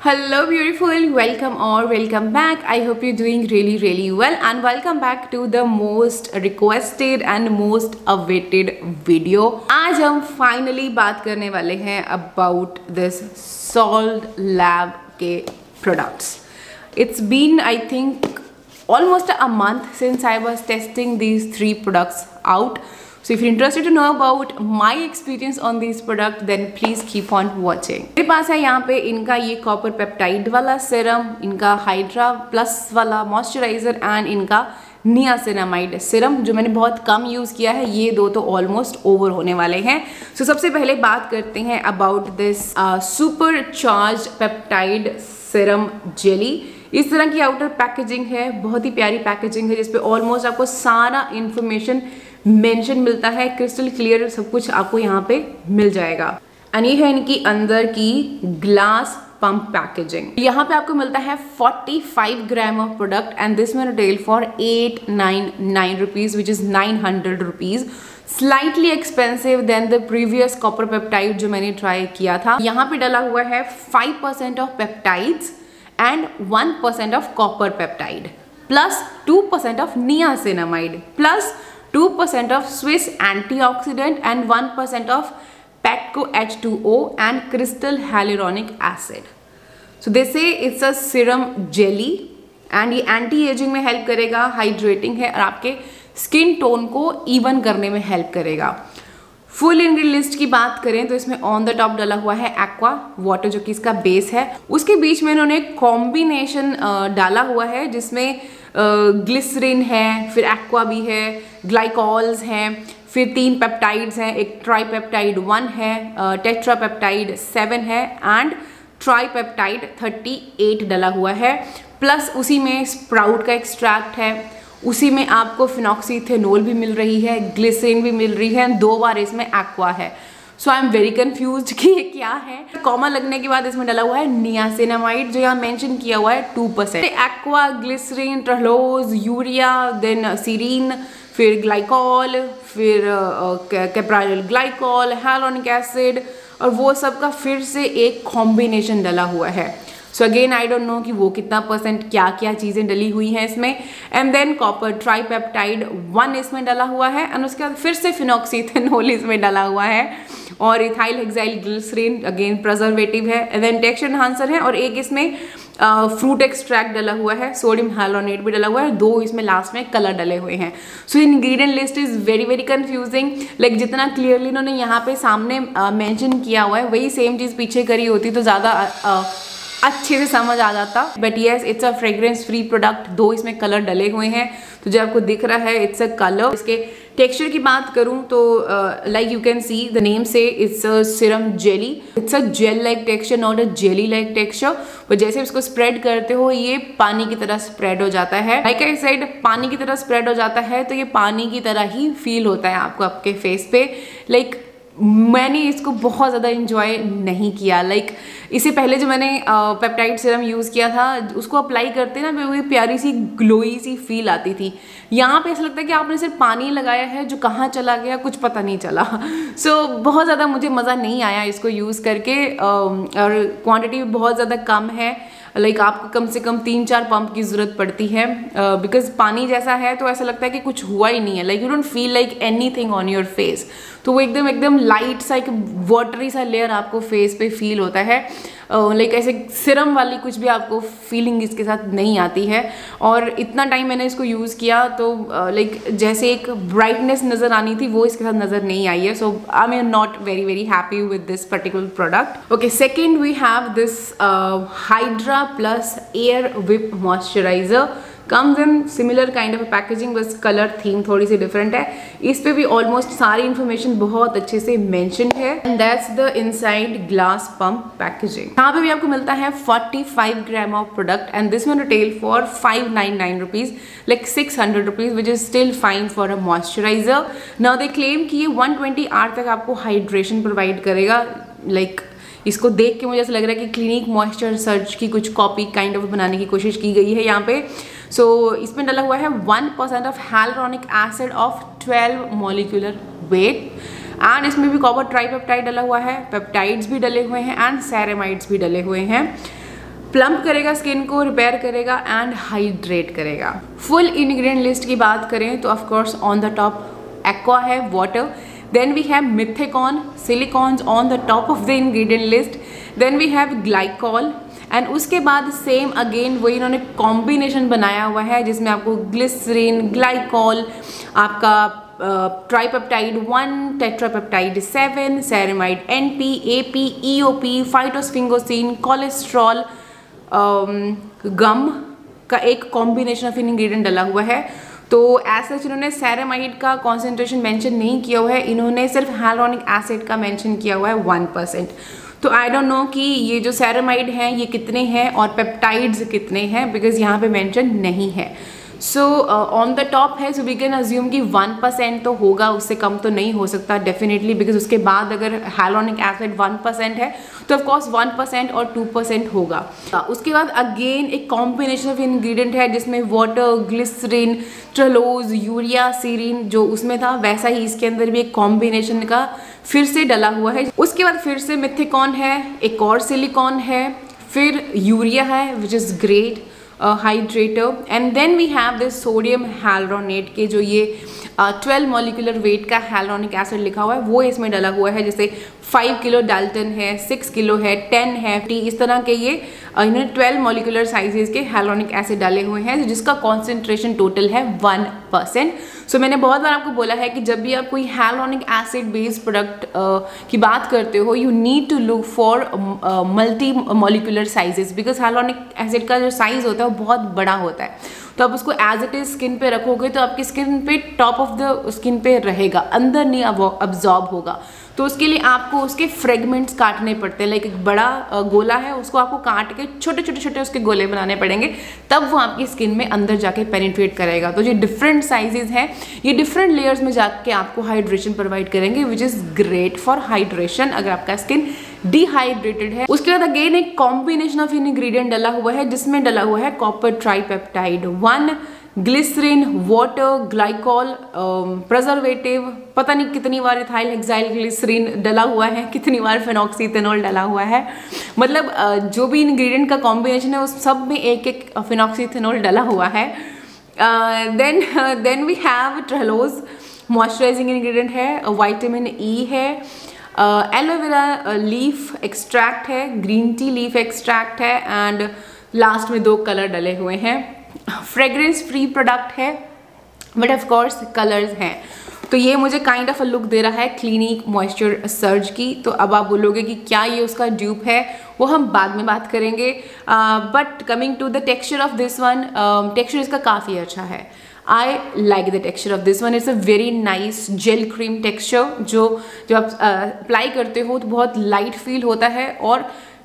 Hello beautiful, welcome or welcome back. I hope you're doing really well and welcome back to the most requested and most awaited video. आज हम finally बात करने वाले हैं about this Salt Lab के products. It's been I think almost a month since I was testing these 3 products out. So if you're interested to know about my experience on these product, then please keep on watching. मेरे पास है यहाँ पे इनका ये copper peptide वाला serum, इनका hydra plus वाला moisturiser and इनका नियासिनामाइड सीरम जो मैंने बहुत कम यूज़ किया है। ये दो तो ऑलमोस्ट ओवर होने वाले हैं। So सबसे पहले बात करते हैं about this super charge peptide serum jelly. इस तरह की आउटर पैकेजिंग है, बहुत ही प्यारी पैकेजिंग है जिसपे ऑलमोस्ट आपको सारा इंफॉर्मेशन मेंशन मिलता है, क्रिस्टल क्लियर सब कुछ आपको यहाँ पे मिल जाएगा। एंड ये है इनकी अंदर की ग्लास पंप पैकेजिंग। यहाँ पे आपको मिलता है 45 gram of product and this में retail for 899 rupees which is 900 rupees. Slightly expensive than the previous copper peptide जो मैंने ट्राई किया था। यहाँ पे डाला हुआ है 5% of peptides and 1% of copper peptide plus 2% of niacinamide plus 2% of Swiss antioxidant and 1% of Petco H2O and crystal hyaluronic acid. So they say it's a serum jelly and ये anti-aging में help करेगा, hydrating है और आपके skin tone को even करने में help करेगा। फुल इंग्रेडिएंट लिस्ट की बात करें तो इसमें ऑन द टॉप डाला हुआ है एक्वा वाटर जो कि इसका बेस है। उसके बीच में इन्होंने कॉम्बिनेशन डाला हुआ है जिसमें ग्लिसरीन है, फिर एक्वा भी है, ग्लाइकॉल्स हैं, फिर 3 पेप्टाइड्स हैं, एक ट्राईपेप्टाइड 1 है, टेट्रापेप्टाइड 7 है एंड ट्राईपेप्टाइड 38 डाला हुआ है। प्लस उसी में स्प्राउट का एक्सट्रैक्ट है, उसी में आपको फिनॉक्सीथेनोल भी मिल रही है, ग्लिसरीन भी मिल रही है, 2 बार इसमें एक्वा है। So I am very confused कि ये क्या है। कॉमा लगने के बाद इसमें डाला हुआ है नियासिनामाइड जो यहाँ मेंशन किया हुआ है 2%। Aqua, glycerin, trehalose, urea, then serine, फिर ग्लाइकॉल, फिर कैप्राइल ग्लाइकॉल, हाइलुरोनिक एसिड और वो सब का फिर से एक कॉम्बिनेशन डाला हुआ है। So again I don't no कि वो कितना % क्या क्या चीज़ें डली हुई हैं इसमें। एंड देन कॉपर ट्राईपेप्टाइड 1 इसमें डाला हुआ है एंड उसके बाद फिर से फिनॉक्सीथेनोल इसमें डाला हुआ है और ethyl hexyl glycerin again preservative है एंड देन टेक्सचर एनहांसर है और एक इसमें फ्रूट एक्सट्रैक्ट डाला हुआ है, सोडियम हाइलुरोनेट भी डाला हुआ है, 2 इसमें लास्ट में कलर डले हुए हैं। So ingredient list is very confusing. Like जितना क्लियरली इन्होंने यहाँ पे सामने मेंशन किया हुआ है वही सेम चीज़ पीछे करी होती तो ज़्यादा अच्छे से समझ आ जाता। But yes it's a fragrance free product, 2 इसमें कलर डले हुए हैं तो जो आपको दिख रहा है इट्स अ कलर। इसके टेक्सचर की बात करूं तो like you can see the name से it's a serum jelly. It's a gel like texture not a jelly like texture. पर जैसे इसको स्प्रेड करते हो ये पानी की तरह स्प्रेड हो जाता है। लाइक आई सेड पानी की तरह स्प्रेड हो जाता है तो ये पानी की तरह ही फील होता है आपको आपके फेस पे। लाइक मैंने इसको बहुत ज़्यादा इंजॉय नहीं किया। लाइक इससे पहले जो मैंने पेप्टाइड सीरम यूज़ किया था उसको अप्लाई करते ना वही प्यारी सी ग्लोई सी फील आती थी। यहाँ पे ऐसा लगता है कि आपने सिर्फ पानी लगाया है जो कहाँ चला गया कुछ पता नहीं चला। सो बहुत ज़्यादा मुझे मज़ा नहीं आया इसको यूज़ करके और क्वांटिटी भी बहुत ज़्यादा कम है। लाइक आपको कम से कम 3-4 पंप की ज़रूरत पड़ती है बिकॉज पानी जैसा है तो ऐसा लगता है कि कुछ हुआ ही नहीं है। Like you don't feel like anything on your face. तो वो एकदम लाइट सा एक वाटरी सा लेयर आपको फेस पे फील होता है। लाइक ऐसे सिरम वाली कुछ भी आपको फीलिंग इसके साथ नहीं आती है। और इतना टाइम मैंने इसको यूज़ किया तो लाइक जैसे एक ब्राइटनेस नज़र आनी थी वो इसके साथ नज़र नहीं आई है। So I am not very happy with this particular product. Okay, second we have this hydra plus air whip moisturiser. Comes in similar kind of packaging, बस कलर थीम थोड़ी सी डिफरेंट है। इस पे भी ऑलमोस्ट सारी इन्फॉर्मेशन बहुत अच्छे से मेंशन्ड है and that's the inside glass pump packaging. यहाँ पे भी आपको मिलता है 45 gram of product and this one retail for 599 rupees, like 600 rupees which is still fine for a moisturiser. Now they claim कि ये 120 आवर तक आपको हाइड्रेशन प्रोवाइड करेगा। लाइक इसको देख के मुझे ऐसा लग रहा है कि क्लिनिक मॉइस्चर सर्च की कुछ कॉपी काइंड ऑफ बनाने की कोशिश की गई है यहाँ पे। सो इसमें डाला हुआ है 1% of hyaluronic acid of 12 molecular wait and इसमें भी कॉपर ट्राईपेप्टाइड डला हुआ है, पेप्टाइड्स भी डले हुए हैं एंड सेरेमाइड्स भी डले हुए हैं। प्लम्प करेगा स्किन को, रिपेयर करेगा एंड हाइड्रेट करेगा। फुल इंग्रेडिएंट लिस्ट की बात करें तो of course on the top aqua है, water, then we have methicone, silicones on the top of the ingredient list, then we have glycol and उसके बाद सेम अगेन वही इन्होंने कॉम्बिनेशन बनाया हुआ है जिसमें आपको ग्लिसरीन, ग्लाइकॉल, आपका tripeptide 1, tetrapeptide 7, ceramide NP, AP, EOP, phytosphingosine, cholesterol, gum का एक कॉम्बिनेशन ऑफ इंग्रेडिएंट डाला हुआ है। तो ऐसा इन्होंने सेरेमाइड का कॉन्सेंट्रेशन मेंशन नहीं किया हुआ है, इन्होंने सिर्फ हाइलुरोनिक एसिड का मेंशन किया हुआ है 1%। तो आई डोंट नो कि ये जो सेरेमाइड हैं ये कितने हैं और पेप्टाइड्स कितने हैं, बिकॉज यहाँ पे मेंशन नहीं है। सो ऑन द टॉप है, सो वी कैन अज्यूम कि 1% तो होगा, उससे कम तो नहीं हो सकता डेफिनेटली, बिकॉज उसके बाद अगर हाइलुरोनिक एसिड 1% है तो ऑफकोर्स 1% और 2% होगा। उसके बाद अगेन एक कॉम्बिनेशन ऑफ इंग्रेडिएंट है जिसमें वाटर, ग्लिसरीन, ट्रेलोज, यूरिया, सीरीन जो उसमें था वैसा ही इसके अंदर भी एक कॉम्बिनेशन का फिर से डला हुआ है। उसके बाद फिर से मिथेकॉन है, एक और सिलिकॉन है, फिर यूरिया है विच is great hydrator, and then we have this sodium hyaluronate के जो ये 12 मॉलिक्यूलर वेट का हाइलुरोनिक एसिड लिखा हुआ है वो इसमें डला हुआ है। जैसे 5 किलो डाल्टन है, 6 किलो है, 10 है, 50, इस तरह के ये इन्होंने 12 मॉलिक्यूलर साइजेस के हाइलुरोनिक एसिड डाले हुए हैं जिसका कॉन्सेंट्रेशन टोटल है 1%। सो मैंने बहुत बार आपको बोला है कि जब भी आप कोई हाइलुरोनिक एसिड बेस्ड प्रोडक्ट की बात करते हो you need to look for multi molecular sizes, because hyaluronic acid का जो साइज होता है वो बहुत बड़ा होता है। तो आप उसको एज इट इज स्किन पे रखोगे तो आपकी स्किन पे टॉप ऑफ द स्किन पे रहेगा, अंदर नहीं अब्जॉर्ब होगा। तो उसके लिए आपको उसके फ्रेगमेंट्स काटने पड़ते हैं, लाइक एक बड़ा गोला है उसको आपको काट के छोटे छोटे छोटे उसके गोले बनाने पड़ेंगे, तब वो आपकी स्किन में अंदर जाके पेनिट्रेट करेगा। तो ये डिफरेंट साइजेस हैं, ये डिफरेंट लेयर्स में जाके आपको हाइड्रेशन प्रोवाइड करेंगे विच इज़ ग्रेट फॉर हाइड्रेशन अगर आपका स्किन डिहाइड्रेटेड है। उसके बाद अगेन एक कॉम्बिनेशन ऑफ इंग्रेडिएंट डला हुआ है जिसमें डला हुआ है copper tripeptide 1, glycerin, water, glycol, preservative, पता नहीं कितनी बार इथाइल हेक्साइल ग्लिसरीन डला हुआ है, कितनी बार फिनॉक्सीथेनॉल डला हुआ है, मतलब जो भी इंग्रेडिएंट का कॉम्बिनेशन है उस सब में एक एक फिनॉक्सीथेनॉल डला हुआ है। Then we have trehalose, moisturising ingredient है, विटामिन E है, एलोवेरा लीफ एक्सट्रैक्ट है, ग्रीन टी लीफ एक्सट्रैक्ट है, एंड लास्ट में 2 कलर डले हुए हैं। फ्रेग्रेंस फ्री प्रोडक्ट है बट ऑफ कोर्स कलर्स हैं। तो ये मुझे काइंड ऑफ अ लुक दे रहा है क्लिनिक मॉइस्चर सर्ज की। तो अब आप बोलोगे कि क्या ये उसका ड्यूप है, वो हम बाद में बात करेंगे। But coming to the texture of this one, texture इसका काफ़ी अच्छा है। I like the texture of this one. It's a very nice gel cream texture जो आप अप्लाई करते हो तो बहुत लाइट फील होता है और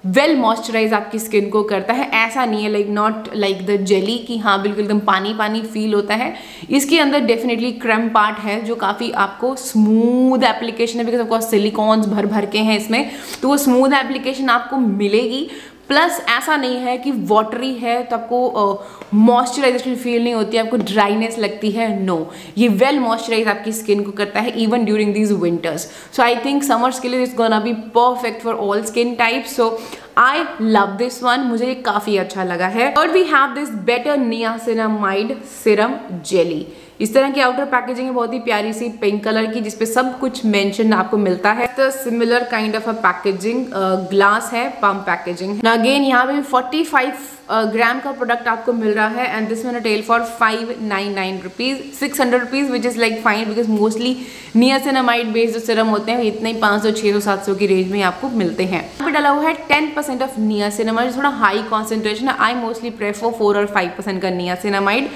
वेल मॉइस्चराइज आपकी स्किन को करता है। ऐसा नहीं है like not like the jelly कि हाँ बिल्कुल एकदम पानी पानी फील होता है। इसके अंदर डेफिनेटली क्रेम पार्ट है जो काफ़ी आपको स्मूथ एप्लीकेशन है, बिकॉज ऑफकोर्स सिलिकॉन्स भर भर के हैं इसमें, तो वो स्मूथ एप्लीकेशन आपको मिलेगी। प्लस ऐसा नहीं है कि वाटरी है तो आपको मॉइस्चराइजेशन फील नहीं होती है, आपको ड्राइनेस लगती है, नो, ये वेल मॉइस्चराइज आपकी स्किन को करता है even during these winters. So I think summers के लिए it's gonna be perfect for all skin types. So I love this one, मुझे ये काफ़ी अच्छा लगा है। और we have this better niacinamide serum jelly. इस तरह की आउटर पैकेजिंग है बहुत ही प्यारी सी पिंक कलर की जिसपे सब कुछ मेंशन आपको मिलता है। तो similar kind of a packaging, glass है, पम्प पैकेजिंग। अगेन यहाँ पे 45 ग्राम का प्रोडक्ट आपको मिल रहा है and this one retail for 599 rupees, 600 rupees which is like fine because mostly niacinamide based जो सीरम होते हैं इतने ही 500, 600, 700 की रेंज में आपको मिलते हैं। यहाँ पे डाला हुआ है 10% ऑफ नियासिनामाइड, थोड़ा हाई कॉन्सेंट्रेशन है। आई मोस्टली प्रेफर 4 और 5% का नियासिनामाइड।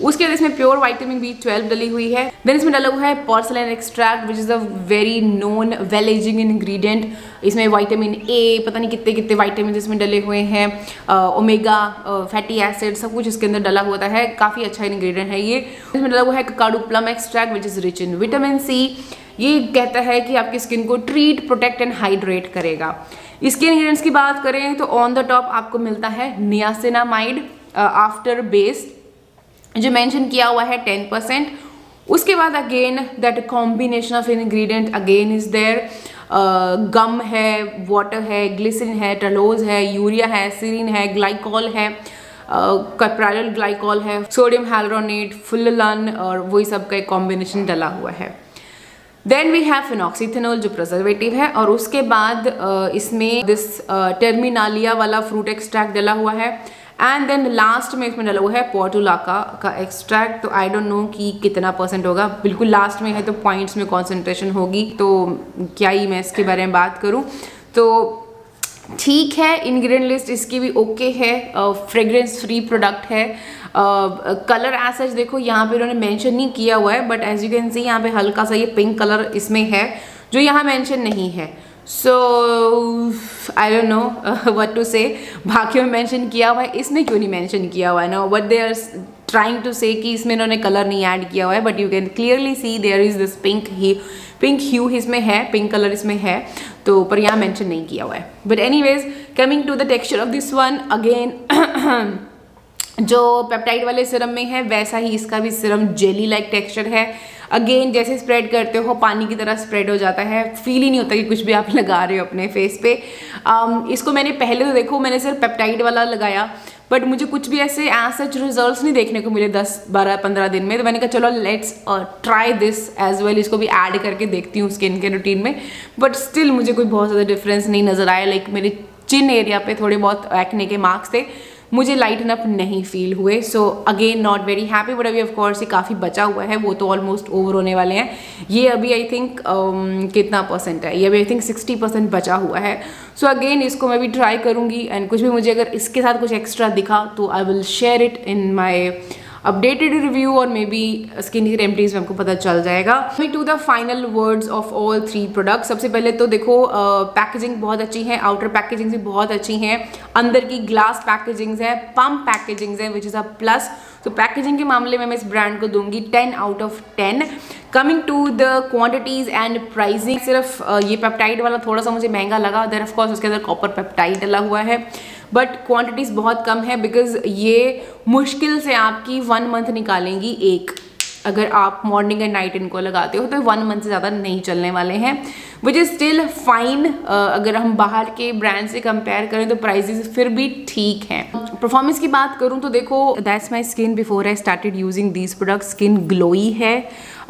उसके बाद इसमें प्योर विटामिन B12 डली हुई है। देन इसमें डाला हुआ है porcelain extract which a a very known well ageing ingredient. इसमें विटामिन A, पता नहीं कितने कितने विटामिन इसमें डले हुए हैं, ओमेगा फैटी एसिड, सब कुछ इसके अंदर डला होता है। काफ़ी अच्छा इंग्रेडिएंट है ये। इसमें डला हुआ है Kakadu plum extract which is rich in vitamin C। ये कहता है कि आपकी स्किन को ट्रीट, प्रोटेक्ट एंड हाइड्रेट करेगा। इसके इंग्रेडिएंट्स की बात करें तो ऑन द टॉप आपको मिलता है नियासिनामाइड आफ्टर बेस जो मेंशन किया हुआ है 10%। उसके बाद again that combination of ingredient again is there, gum है, वाटर है, ग्लिसरीन है, टलोज है, यूरिया है, सीरीन है, ग्लाइकॉल है, कैप्राइल ग्लाइकॉल है, सोडियम हाइड्रोनेट, फुल्लन और वही सब का एक कॉम्बिनेशन डला हुआ है। देन वी हैव फिनॉक्सीथेनॉल जो प्रिजर्वेटिव है, और उसके बाद इसमें दिस टर्मिनालिया वाला फ्रूट एक्सट्रैक्ट डला हुआ है, एंड देन लास्ट में इसमें डला हुआ है पोर्टुलाका का एक्सट्रैक्ट। तो आई डोंट नो कि कितना परसेंट होगा, बिल्कुल लास्ट में है तो पॉइंट्स में कॉन्सेंट्रेशन होगी, तो क्या ही मैं इसके बारे में बात करूँ। तो ठीक है, इंग्रेडिएंट लिस्ट इसकी भी ओके है, फ्रेग्रेंस फ्री प्रोडक्ट है। कलर एज सच देखो यहाँ पे उन्होंने मेंशन नहीं किया हुआ है, but as you can see यहाँ पे हल्का सा ये पिंक कलर इसमें है जो यहाँ मेंशन नहीं है। So I don't know what to say. बाकी में मेंशन किया हुआ है, इसमें क्यों नहीं मेंशन किया हुआ है ना, what they are trying to say कि इसमें इन्होंने कलर नहीं ऐड किया हुआ है, but you can clearly see there is this pink hue इसमें है, पिंक कलर इसमें है, तो पर यहाँ मेंशन नहीं किया हुआ है। But anyways coming to the texture of this one, again जो पेप्टाइड वाले सिरम में है वैसा ही इसका भी सिरम जेली लाइक टेक्सचर है। अगेन जैसे स्प्रेड करते हो पानी की तरह स्प्रेड हो जाता है, फील ही नहीं होता कि कुछ भी आप लगा रहे हो अपने फेस पे। इसको मैंने पहले तो देखो मैंने सिर्फ पेप्टाइड वाला लगाया, बट मुझे कुछ भी ऐसे एज सच रिजल्ट्स नहीं देखने को मिले 10, 12, 15 दिन में। तो मैंने कहा चलो let's try this as well, इसको भी ऐड करके देखती हूँ स्किन के रूटीन में। बट स्टिल मुझे कोई बहुत ज़्यादा डिफरेंस नहीं नज़र आया। लाइक मेरे चिन एरिया पे थोड़े बहुत एक्ने के मार्क्स थे, मुझे लाइटन अप नहीं फील हुए। So again not very happy, but अभी ऑफ कोर्स ये काफ़ी बचा हुआ है, वो तो ऑलमोस्ट ओवर होने वाले हैं। ये अभी आई थिंक कितना परसेंट है, ये अभी आई थिंक 60% बचा हुआ है। सो अगेन इसको मैं भी ट्राई करूँगी, एंड कुछ भी मुझे अगर इसके साथ कुछ एक्स्ट्रा दिखा तो I will share it in my updated review, और maybe skin care remedies में आपको पता चल जाएगा। To the final words of all 3 products. सबसे पहले तो देखो पैकेजिंग बहुत अच्छी है, आउटर पैकेजिंग भी बहुत अच्छी है, अंदर की ग्लास पैकेजिंग है, pump packaging which which a अ प्लस। तो पैकेजिंग के मामले में मैं इस ब्रांड को दूंगी 10 out of 10। Coming to the quantities and pricing, सिर्फ ये पेप्टाइड वाला थोड़ा सा मुझे महंगा लगा, देयर ऑफ कोर्स उसके अंदर कॉपर पेप्टाइड डला हुआ है, बट क्वांटिटीज बहुत कम है, बिकॉज ये मुश्किल से आपकी 1 मंथ निकालेंगी एक। अगर आप मॉर्निंग एंड नाइट इनको लगाते हो तो 1 मंथ से ज़्यादा नहीं चलने वाले हैं, विच इज़ स्टिल फाइन। अगर हम बाहर के ब्रांड से कंपेयर करें तो प्राइसेस फिर भी ठीक हैं। परफॉर्मेंस की बात करूं तो देखो that's my skin before I started using these products. Skin glowy है,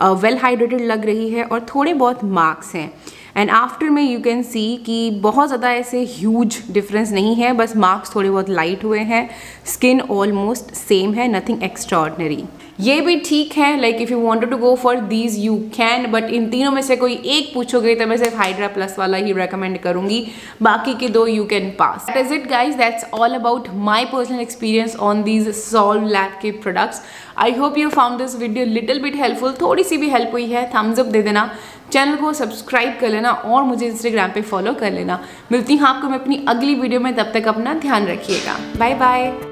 वेल हाइड्रेटेड लग रही है, और थोड़े बहुत मार्क्स हैं। एंड आफ्टर में यू कैन सी कि बहुत ज़्यादा ऐसे ह्यूज डिफरेंस नहीं है, बस मार्क्स थोड़े बहुत लाइट हुए हैं, स्किन ऑलमोस्ट सेम है, नथिंग एक्स्ट्राऑर्डिनरी। ये भी ठीक है, like if you wanted to go for these you can, but इन तीनों में से कोई एक पूछोगे तो मैं सिर्फ हाइड्रा प्लस वाला ही रेकमेंड करूंगी, बाकी के 2 you can pass. That is it guys, that's all about my personal experience on these Solve Lab के products. I hope you found this video little bit helpful, थोड़ी सी भी हेल्प हुई है थम्स अप दे देना, चैनल को subscribe कर लेना, और मुझे इंस्टाग्राम पे फॉलो कर लेना। मिलती हूँ आपको मैं अपनी अगली वीडियो में, तब तक अपना ध्यान रखिएगा। Bye bye.